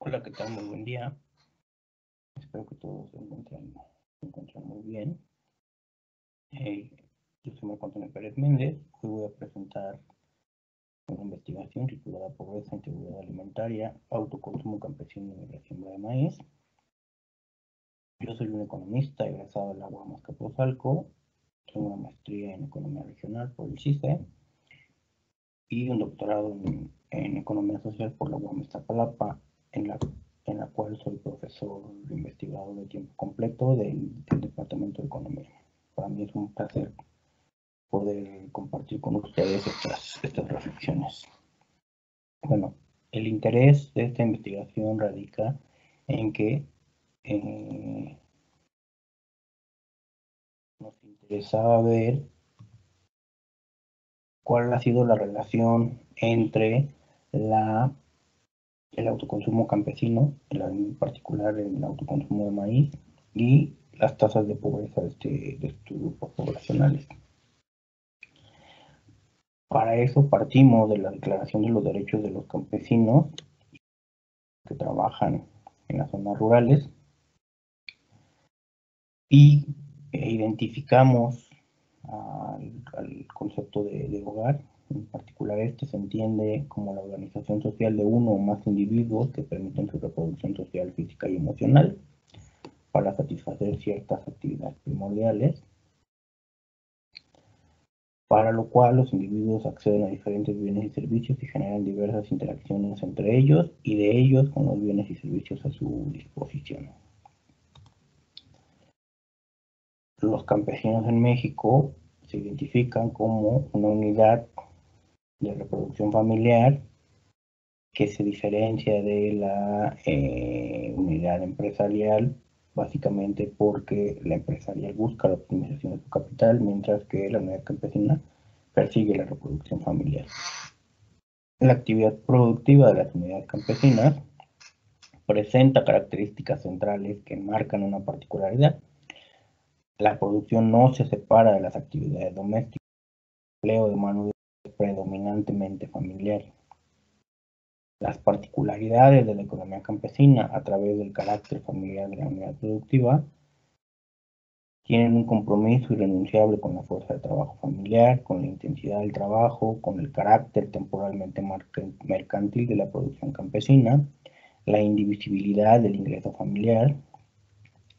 Hola, ¿qué tal? Muy buen día. Espero que todos se encuentren muy bien. Yo soy Marco Antonio Pérez Méndez. Hoy voy a presentar una investigación titulada Pobreza e Inseguridad Alimentaria, Autoconsumo Campesino y la Siembra de Maíz. Yo soy un economista egresado de la UAM Azcapotzalco. Tengo una maestría en Economía Regional por el CICE y un doctorado en Economía Social por la UAM Iztapalapa, en la cual soy profesor investigador de tiempo completo del Departamento de Economía. Para mí es un placer poder compartir con ustedes estas reflexiones. Bueno, el interés de esta investigación radica en que nos interesaba ver cuál ha sido la relación entre el autoconsumo campesino, en particular el autoconsumo de maíz, y las tasas de pobreza de estos grupos poblacionales. Para eso partimos de la Declaración de los Derechos de los Campesinos que trabajan en las zonas rurales y identificamos al concepto de hogar. En particular, este se entiende como la organización social de uno o más individuos que permiten su reproducción social, física y emocional para satisfacer ciertas actividades primordiales, para lo cual los individuos acceden a diferentes bienes y servicios y generan diversas interacciones entre ellos y de ellos con los bienes y servicios a su disposición. Los campesinos en México se identifican como una unidad de reproducción familiar que se diferencia de la unidad empresarial, básicamente porque la empresarial busca la optimización de su capital, mientras que la unidad campesina persigue la reproducción familiar. La actividad productiva de las unidades campesinas presenta características centrales que marcan una particularidad. La producción no se separa de las actividades domésticas, el empleo de mano de obra es predominantemente familiar. Las particularidades de la economía campesina a través del carácter familiar de la unidad productiva tienen un compromiso irrenunciable con la fuerza de trabajo familiar, con la intensidad del trabajo, con el carácter temporalmente mercantil de la producción campesina, la indivisibilidad del ingreso familiar,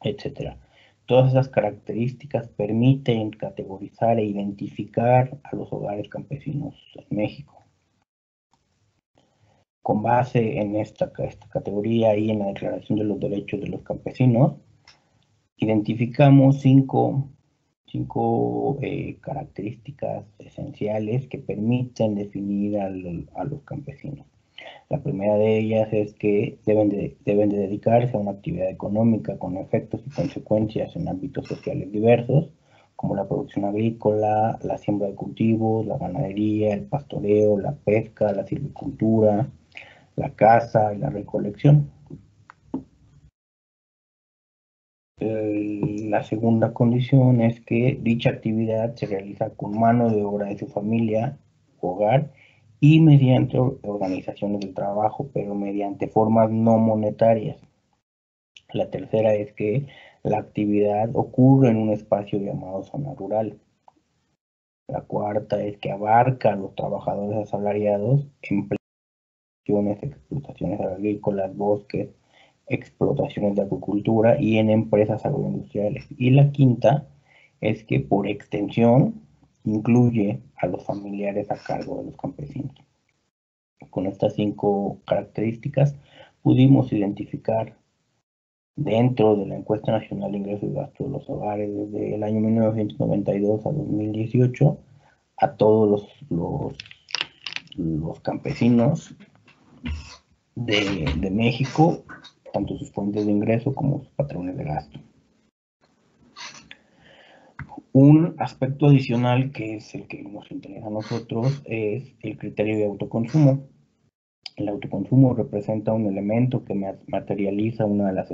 etc. Todas esas características permiten categorizar e identificar a los hogares campesinos en México. Con base en esta categoría y en la Declaración de los Derechos de los Campesinos, identificamos cinco características esenciales que permiten definir a los campesinos. La primera de ellas es que deben de dedicarse a una actividad económica con efectos y consecuencias en ámbitos sociales diversos, como la producción agrícola, la siembra de cultivos, la ganadería, el pastoreo, la pesca, la silvicultura, la caza y la recolección. La segunda condición es que dicha actividad se realiza con mano de obra de su familia, hogar, y mediante organizaciones del trabajo, pero mediante formas no monetarias. La tercera es que la actividad ocurre en un espacio llamado zona rural. La cuarta es que abarca a los trabajadores asalariados en explotaciones agrícolas, bosques, explotaciones de agricultura y en empresas agroindustriales. Y la quinta es que por extensión incluye a los familiares a cargo de los campesinos. Con estas cinco características pudimos identificar dentro de la encuesta nacional de ingresos y gastos de los hogares desde el año 1992 a 2018 a todos los campesinos de México, tanto sus fuentes de ingreso como sus patrones de gasto. Un aspecto adicional que es el que nos interesa a nosotros es el criterio de autoconsumo. El autoconsumo representa un elemento que materializa una de las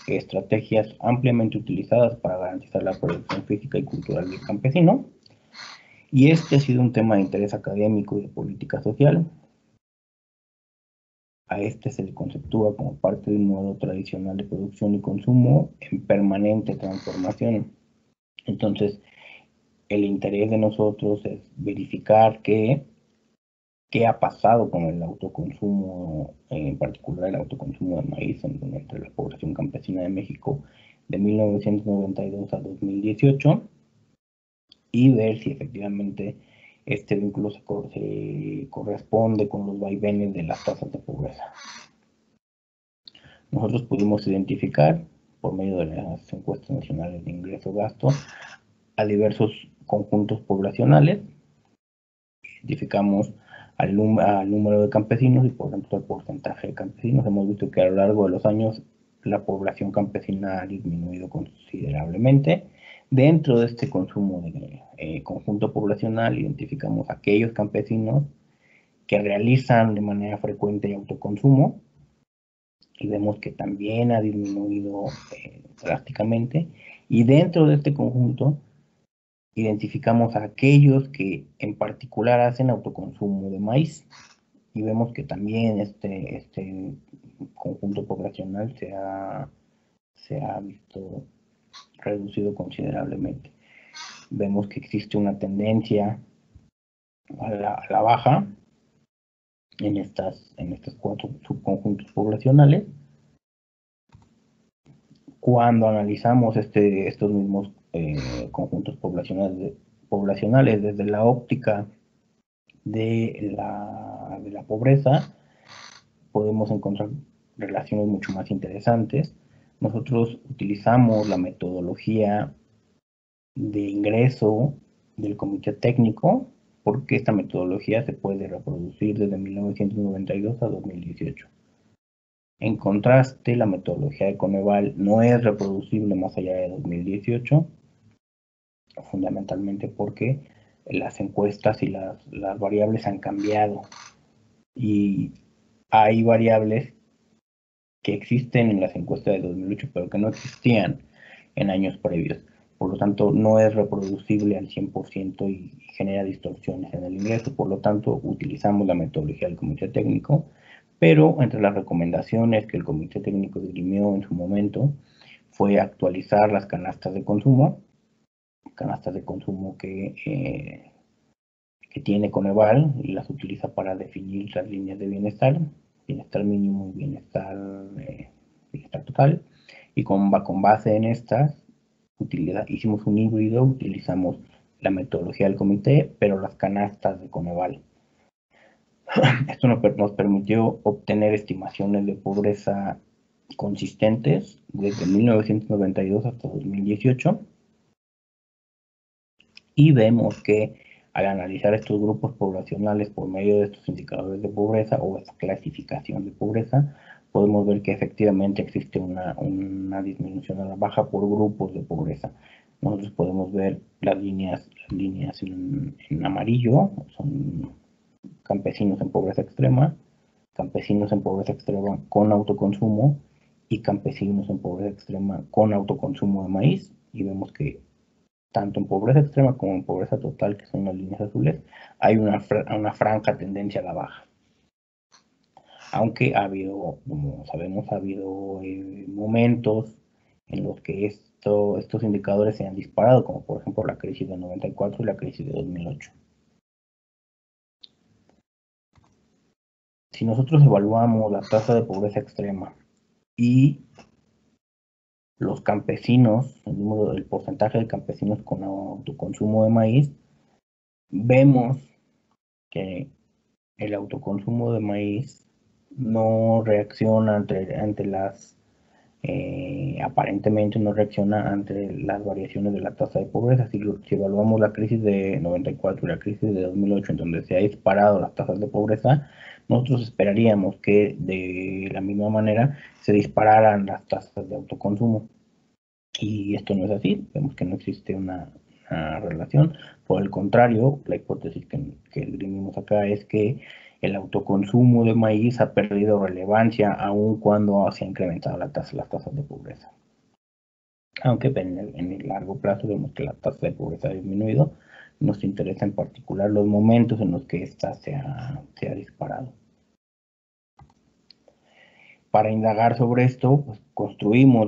estrategias ampliamente utilizadas para garantizar la producción física y cultural del campesino, y este ha sido un tema de interés académico y de política social. a este se le conceptúa como parte de un modo tradicional de producción y consumo en permanente transformación. Entonces, el interés de nosotros es verificar qué ha pasado con el autoconsumo, en particular el autoconsumo de maíz entre la población campesina de México de 1992 a 2018 y ver si efectivamente este vínculo se corresponde con los vaivenes de las tasas de pobreza. Nosotros pudimos identificar, por medio de las encuestas nacionales de ingreso-gasto, a diversos conjuntos poblacionales. Identificamos al número de campesinos y, por ejemplo, al porcentaje de campesinos. Hemos visto que a lo largo de los años la población campesina ha disminuido considerablemente. Dentro de este consumo de conjunto poblacional, identificamos aquellos campesinos que realizan de manera frecuente autoconsumo y vemos que también ha disminuido drásticamente. Y dentro de este conjunto identificamos a aquellos que en particular hacen autoconsumo de maíz y vemos que también este conjunto poblacional se ha visto reducido considerablemente. Vemos que existe una tendencia a la baja en estas 4 subconjuntos poblacionales. Cuando analizamos estos mismos conjuntos poblacionales desde la óptica de la pobreza, podemos encontrar relaciones mucho más interesantes. Nosotros utilizamos la metodología de ingreso del comité técnico, porque esta metodología se puede reproducir desde 1992 a 2018. En contraste, la metodología de Coneval no es reproducible más allá de 2018, fundamentalmente porque las encuestas y las variables han cambiado y hay variables que existen en las encuestas de 2008 pero que no existían en años previos. Por lo tanto, no es reproducible al 100% y genera distorsiones en el ingreso. Por lo tanto, utilizamos la metodología del comité técnico, pero entre las recomendaciones que el comité técnico dirimió en su momento fue actualizar las canastas de consumo que tiene Coneval y las utiliza para definir las líneas de bienestar mínimo y bienestar total. Y con base en estas, hicimos un híbrido, utilizamos la metodología del comité, pero las canastas de Coneval. Esto nos permitió obtener estimaciones de pobreza consistentes desde 1992 hasta 2018 y vemos que al analizar estos grupos poblacionales por medio de estos indicadores de pobreza o esta clasificación de pobreza, podemos ver que efectivamente existe una disminución a la baja por grupos de pobreza. Nosotros podemos ver las líneas en amarillo, son campesinos en pobreza extrema con autoconsumo y campesinos en pobreza extrema con autoconsumo de maíz, y vemos que tanto en pobreza extrema como en pobreza total, que son las líneas azules, hay una franca tendencia a la baja. Aunque como sabemos, ha habido momentos en los que estos indicadores se han disparado, como por ejemplo la crisis de 94 y la crisis de 2008. Si nosotros evaluamos la tasa de pobreza extrema y los campesinos, el porcentaje de campesinos con autoconsumo de maíz, vemos que el autoconsumo de maíz no reacciona ante las aparentemente no reacciona ante las variaciones de la tasa de pobreza. Si evaluamos la crisis de 94 y la crisis de 2008, en donde se ha disparado las tasas de pobreza, nosotros esperaríamos que de la misma manera se dispararan las tasas de autoconsumo. Y esto no es así, vemos que no existe una relación. Por el contrario, la hipótesis que esgrimimos acá es que el autoconsumo de maíz ha perdido relevancia aun cuando se ha incrementado las tasas de pobreza. Aunque en el largo plazo vemos que la tasa de pobreza ha disminuido, nos interesa en particular los momentos en los que ésta se ha disparado. Para indagar sobre esto, pues construimos,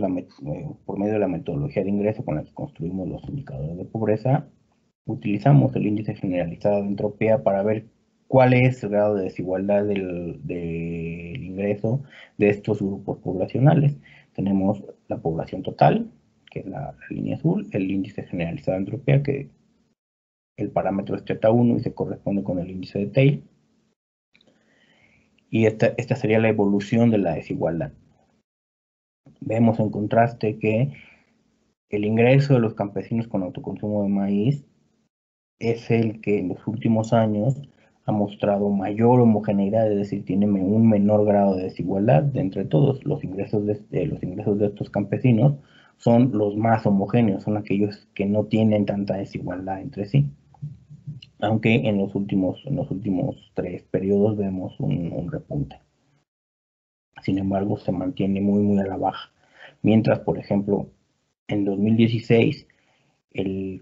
por medio de la metodología de ingreso con la que construimos los indicadores de pobreza, utilizamos el índice generalizado de entropía para ver cuál es el grado de desigualdad del ingreso de estos grupos poblacionales. Tenemos la población total, que es la línea azul, el índice generalizado de entropía, que el parámetro es θ1 y se corresponde con el índice de Theil. Y esta sería la evolución de la desigualdad. Vemos en contraste que el ingreso de los campesinos con autoconsumo de maíz es el que en los últimos años ha mostrado mayor homogeneidad, es decir, tiene un menor grado de desigualdad de entre todos. Los ingresos de estos campesinos son los más homogéneos, son aquellos que no tienen tanta desigualdad entre sí. Aunque en los últimos 3 periodos vemos un repunte. Sin embargo, se mantiene muy a la baja. Mientras, por ejemplo, en 2016 el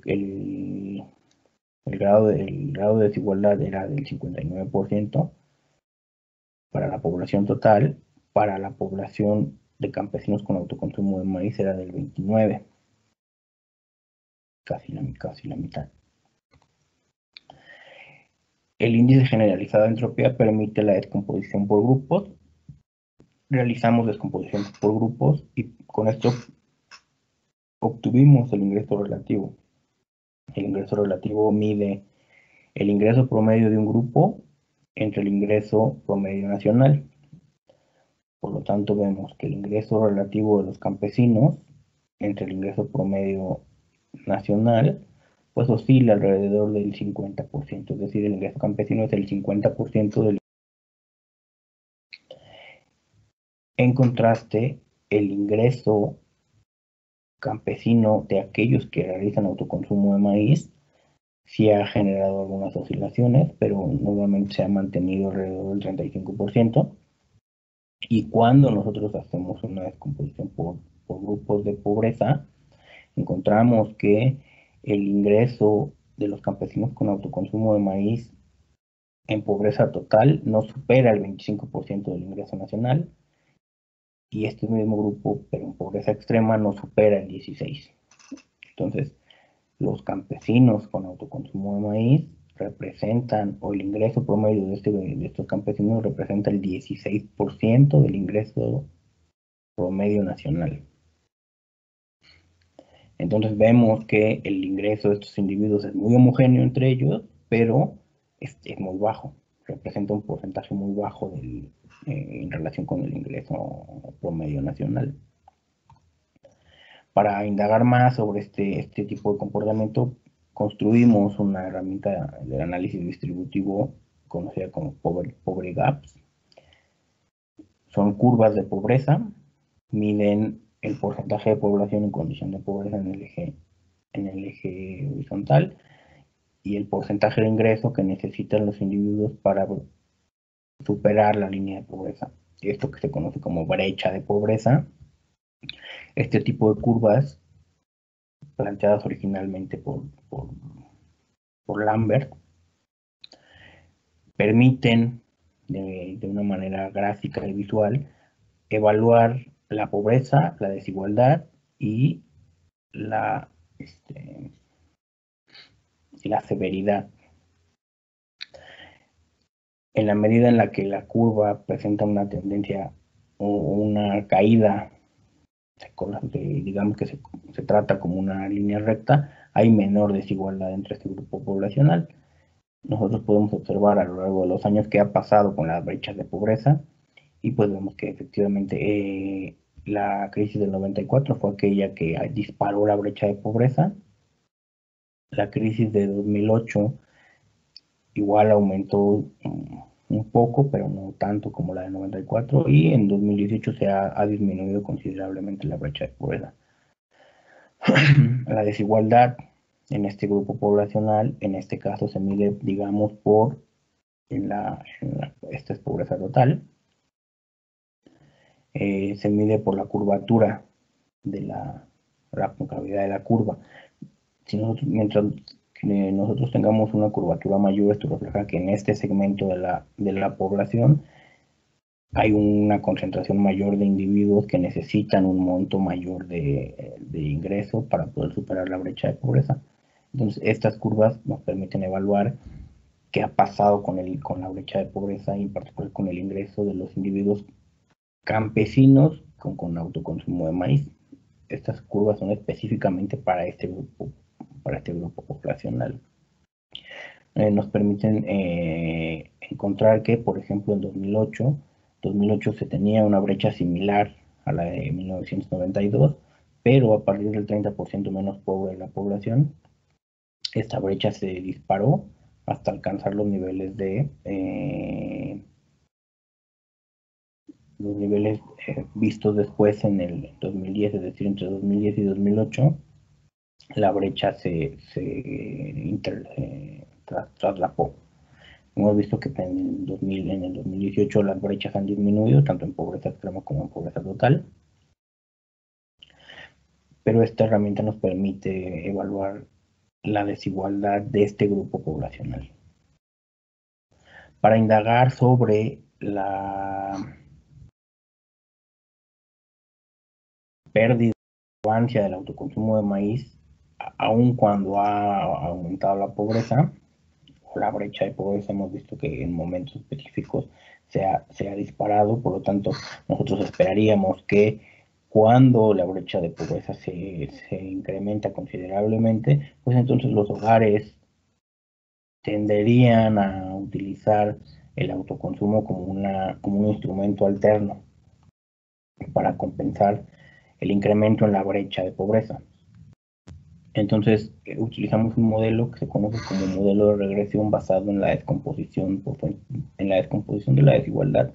grado de desigualdad era del 59% para la población total, para la población de campesinos con autoconsumo de maíz era del 29%, casi la mitad. El índice generalizado de entropía permite la descomposición por grupos. Realizamos descomposición por grupos y con esto obtuvimos el ingreso relativo. El ingreso relativo mide el ingreso promedio de un grupo entre el ingreso promedio nacional. Por lo tanto, vemos que el ingreso relativo de los campesinos entre el ingreso promedio nacional pues oscila alrededor del 50%, es decir, el ingreso campesino es el 50% del. En contraste, el ingreso campesino de aquellos que realizan autoconsumo de maíz sí ha generado algunas oscilaciones, pero normalmente se ha mantenido alrededor del 35%. Y cuando nosotros hacemos una descomposición por grupos de pobreza, encontramos que el ingreso de los campesinos con autoconsumo de maíz en pobreza total no supera el 25% del ingreso nacional, y este mismo grupo, pero en pobreza extrema, no supera el 16%. Entonces, los campesinos con autoconsumo de maíz representan, o el ingreso promedio de estos campesinos representa el 16% del ingreso promedio nacional. Entonces vemos que el ingreso de estos individuos es muy homogéneo entre ellos, pero es muy bajo, representa un porcentaje muy bajo en relación con el ingreso promedio nacional. Para indagar más sobre este tipo de comportamiento, construimos una herramienta de análisis distributivo conocida como Poverty Gaps. Son curvas de pobreza, miden el porcentaje de población en condición de pobreza en el eje horizontal y el porcentaje de ingreso que necesitan los individuos para superar la línea de pobreza. Esto que se conoce como brecha de pobreza. Este tipo de curvas, planteadas originalmente por Lambert, permiten de una manera gráfica y visual evaluar la pobreza, la desigualdad y la severidad. En la medida en la que la curva presenta una tendencia o una caída, digamos que se trata como una línea recta, hay menor desigualdad entre este grupo poblacional. Nosotros podemos observar a lo largo de los años qué ha pasado con las brechas de pobreza y pues vemos que efectivamente la crisis del 94 fue aquella que disparó la brecha de pobreza. La crisis de 2008 igual aumentó un poco, pero no tanto como la de 94, y en 2018 se ha disminuido considerablemente la brecha de pobreza. La desigualdad en este grupo poblacional, en este caso se mide, digamos, esta es pobreza total, se mide por la curvatura de la concavidad de la curva. Mientras que nosotros tengamos una curvatura mayor, esto refleja que en este segmento de la población hay una concentración mayor de individuos que necesitan un monto mayor de ingreso para poder superar la brecha de pobreza. Entonces, estas curvas nos permiten evaluar qué ha pasado con la brecha de pobreza y en particular con el ingreso de los individuos campesinos con autoconsumo de maíz. Estas curvas son específicamente para este grupo poblacional. Nos permiten encontrar que, por ejemplo, en 2008 se tenía una brecha similar a la de 1992, pero a partir del 30% menos pobre de la población, esta brecha se disparó hasta alcanzar los niveles vistos después en el 2010, es decir, entre 2010 y 2008, la brecha traslapó. Hemos visto que en el 2018 las brechas han disminuido, tanto en pobreza extrema como en pobreza total, pero esta herramienta nos permite evaluar la desigualdad de este grupo poblacional. Para indagar sobre la pérdida de relevancia del autoconsumo de maíz, aun cuando ha aumentado la pobreza o la brecha de pobreza, hemos visto que en momentos específicos se ha disparado, por lo tanto nosotros esperaríamos que cuando la brecha de pobreza se incrementa considerablemente, pues entonces los hogares tenderían a utilizar el autoconsumo como un instrumento alterno para compensar el incremento en la brecha de pobreza. Entonces, utilizamos un modelo que se conoce como modelo de regresión basado en la descomposición, en la descomposición de la desigualdad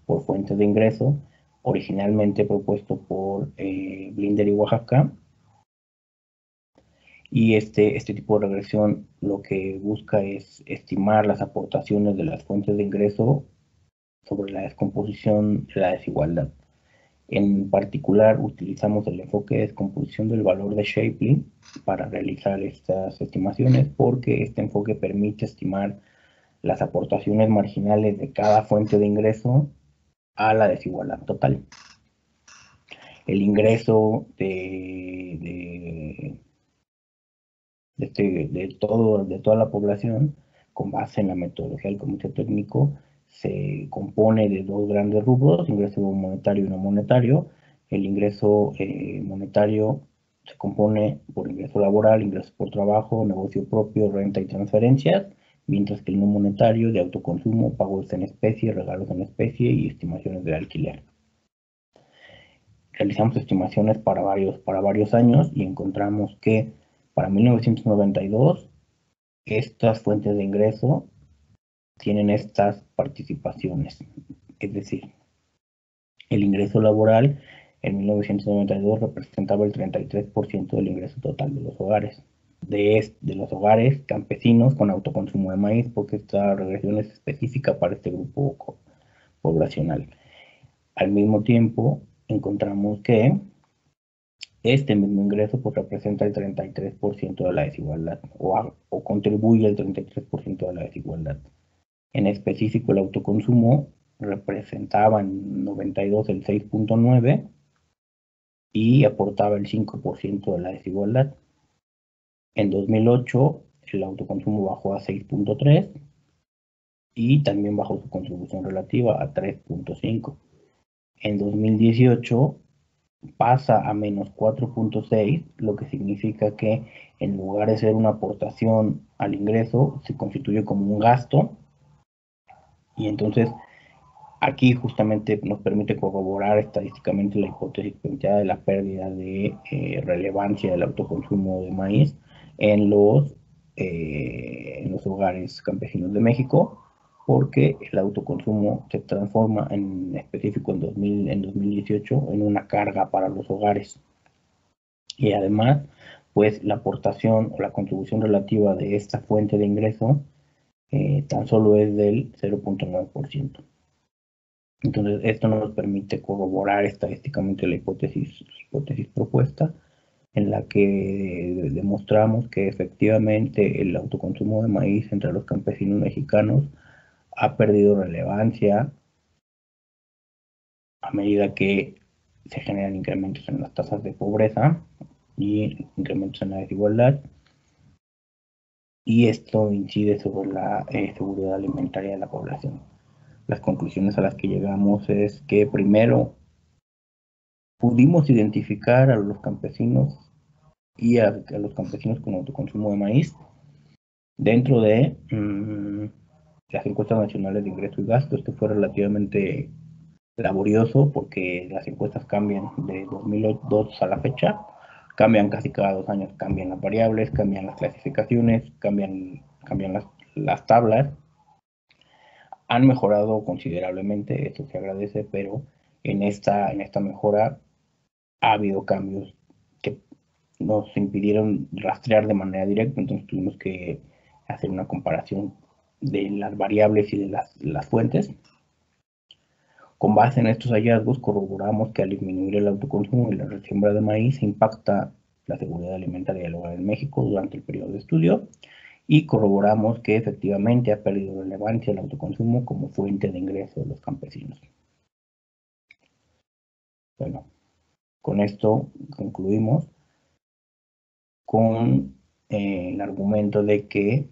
por fuentes de ingreso, originalmente propuesto por Blinder y Oaxaca. Y este tipo de regresión lo que busca es estimar las aportaciones de las fuentes de ingreso sobre la descomposición de la desigualdad. En particular, utilizamos el enfoque de descomposición del valor de Shapley para realizar estas estimaciones, porque este enfoque permite estimar las aportaciones marginales de cada fuente de ingreso a la desigualdad total. El ingreso de toda la población, con base en la metodología del comité técnico, se compone de dos grandes rubros: ingreso monetario y no monetario. El ingreso monetario se compone por ingreso laboral, ingresos por trabajo, negocio propio, renta y transferencias, mientras que el no monetario, de autoconsumo, pagos en especie, regalos en especie y estimaciones de alquiler. Realizamos estimaciones para varios años y encontramos que para 1992 estas fuentes de ingreso tienen estas participaciones. Es decir, el ingreso laboral en 1992 representaba el 33% del ingreso total de los hogares. De los hogares campesinos con autoconsumo de maíz, porque esta regresión es específica para este grupo poblacional. Al mismo tiempo, encontramos que este mismo ingreso pues representa el 33% de la desigualdad o contribuye al 33% de la desigualdad. En específico, el autoconsumo representaba en 92 el 6.9 y aportaba el 5% de la desigualdad. En 2008 el autoconsumo bajó a 6.3 y también bajó su contribución relativa a 3.5. En 2018 pasa a menos 4.6, lo que significa que en lugar de ser una aportación al ingreso, se constituye como un gasto, y entonces aquí justamente nos permite corroborar estadísticamente la hipótesis planteada de la pérdida de relevancia del autoconsumo de maíz en los hogares campesinos de México, porque el autoconsumo se transforma en específico en 2018 en una carga para los hogares. Y además, pues la aportación o la contribución relativa de esta fuente de ingreso tan solo es del 0.9%. Entonces, esto nos permite corroborar estadísticamente la hipótesis propuesta, en la que demostramos que efectivamente el autoconsumo de maíz entre los campesinos mexicanos ha perdido relevancia a medida que se generan incrementos en las tasas de pobreza y incrementos en la desigualdad, y esto incide sobre la seguridad alimentaria de la población. Las conclusiones a las que llegamos es que primero pudimos identificar a los campesinos y a los campesinos con autoconsumo de maíz dentro de las encuestas nacionales de ingreso y gasto. Esto fue relativamente laborioso porque las encuestas cambian de 2002 a la fecha, cambian casi cada 2 años, cambian las variables, cambian las clasificaciones, cambian las tablas. Han mejorado considerablemente, esto se agradece, pero en esta mejora ha habido cambios que nos impidieron rastrear de manera directa, entonces tuvimos que hacer una comparación de las variables y de las fuentes. Con base en estos hallazgos, corroboramos que al disminuir el autoconsumo y la resiembra de maíz impacta la seguridad alimentaria del hogar en México durante el periodo de estudio, y corroboramos que efectivamente ha perdido relevancia el autoconsumo como fuente de ingreso de los campesinos. Bueno, con esto concluimos con el argumento de que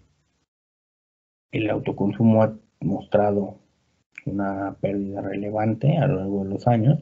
el autoconsumo ha mostrado una pérdida relevante a lo largo de los años,